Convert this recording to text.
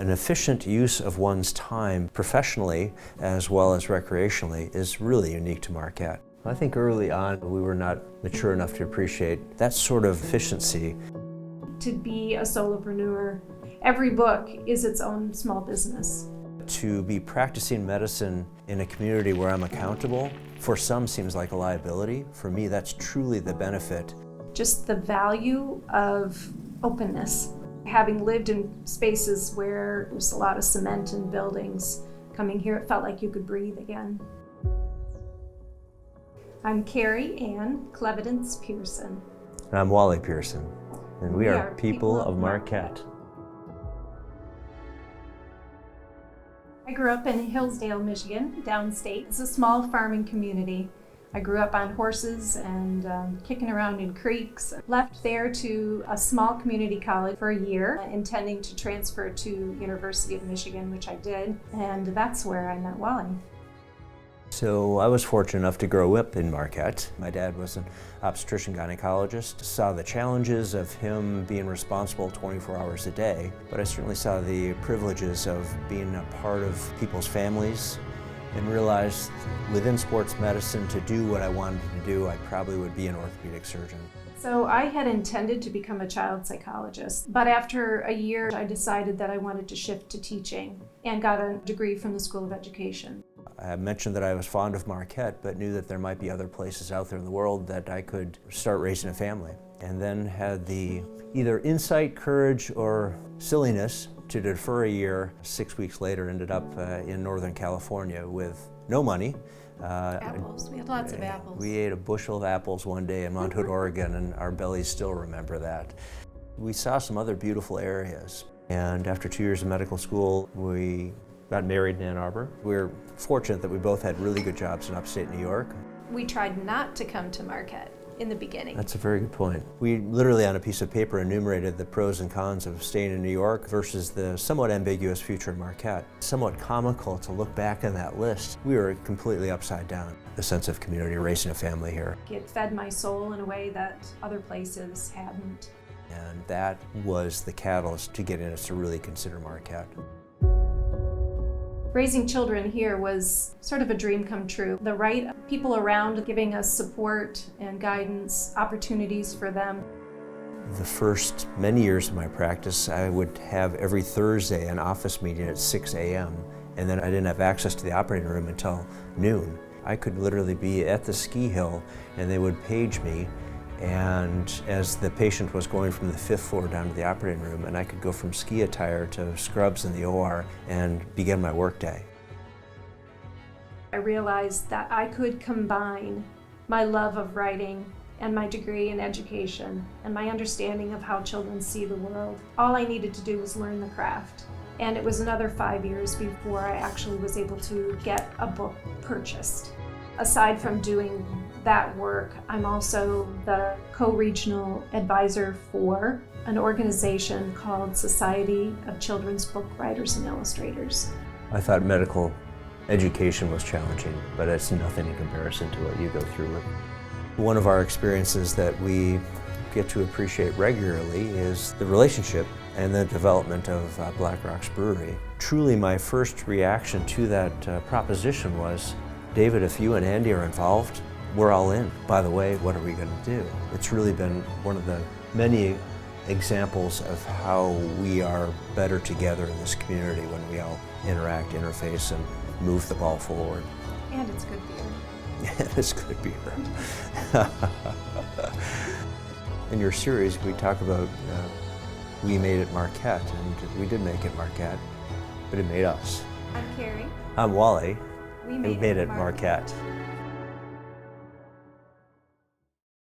An efficient use of one's time professionally as well as recreationally is really unique to Marquette. I think early on we were not mature enough to appreciate that sort of efficiency. To be a solopreneur, every book is its own small business. To be practicing medicine in a community where I'm accountable, for some seems like a liability. For me, that's truly the benefit. Just the value of openness. Having lived in spaces where there's a lot of cement and buildings, coming here it felt like you could breathe again. I'm Carrie and Clevidence Pearson. And I'm Wally Pearson, and we are people of Marquette. I grew up in Hillsdale, Michigan, downstate. It's a small farming community. I grew up on horses and kicking around in creeks. Left there to a small community college for a year, intending to transfer to University of Michigan, which I did, and that's where I met Wally. So I was fortunate enough to grow up in Marquette. My dad was an obstetrician gynecologist. Saw the challenges of him being responsible 24 hours a day, but I certainly saw the privileges of being a part of people's families, and realized within sports medicine, to do what I wanted to do, I probably would be an orthopedic surgeon. So I had intended to become a child psychologist, but after a year I decided that I wanted to shift to teaching and got a degree from the School of Education. I mentioned that I was fond of Marquette, but knew that there might be other places out there in the world that I could start raising a family. And then had the either insight, courage, or silliness to defer a year. 6 weeks later, ended up in Northern California with no money. Apples. We had lots of apples. We ate a bushel of apples one day in Mount Hood, Oregon, and our bellies still remember that. We saw some other beautiful areas, and after 2 years of medical school, we got married in Ann Arbor. We were fortunate that we both had really good jobs in upstate New York. We tried not to come to Marquette in the beginning. That's a very good point. We literally on a piece of paper enumerated the pros and cons of staying in New York versus the somewhat ambiguous future in Marquette. Somewhat comical to look back on that list. We were completely upside down. The sense of community, raising a family here. It fed my soul in a way that other places hadn't. And that was the catalyst to getting us to really consider Marquette. Raising children here was sort of a dream come true. The right people around giving us support and guidance, opportunities for them. The first many years of my practice, I would have every Thursday an office meeting at 6 a.m. and then I didn't have access to the operating room until noon. I could literally be at the ski hill and they would page me, and as the patient was going from the 5th floor down to the operating room, and I could go from ski attire to scrubs in the OR and begin my workday. I realized that I could combine my love of writing and my degree in education and my understanding of how children see the world. All I needed to do was learn the craft. And it was another 5 years before I actually was able to get a book purchased. Aside from doing that work, I'm also the co-regional advisor for an organization called Society of Children's Book Writers and Illustrators. I thought medical education was challenging, but it's nothing in comparison to what you go through. One of our experiences that we get to appreciate regularly is the relationship and the development of Black Rock's Brewery. Truly my first reaction to that proposition was, David, if you and Andy are involved, we're all in. By the way, what are we going to do? It's really been one of the many examples of how we are better together in this community when we all interact, interface, and move the ball forward. And it's good beer. And it's good beer. In your series, we talk about we made it Marquette, and we did make it Marquette, but it made us. I'm Carrie. I'm Wally. We made it Marquette.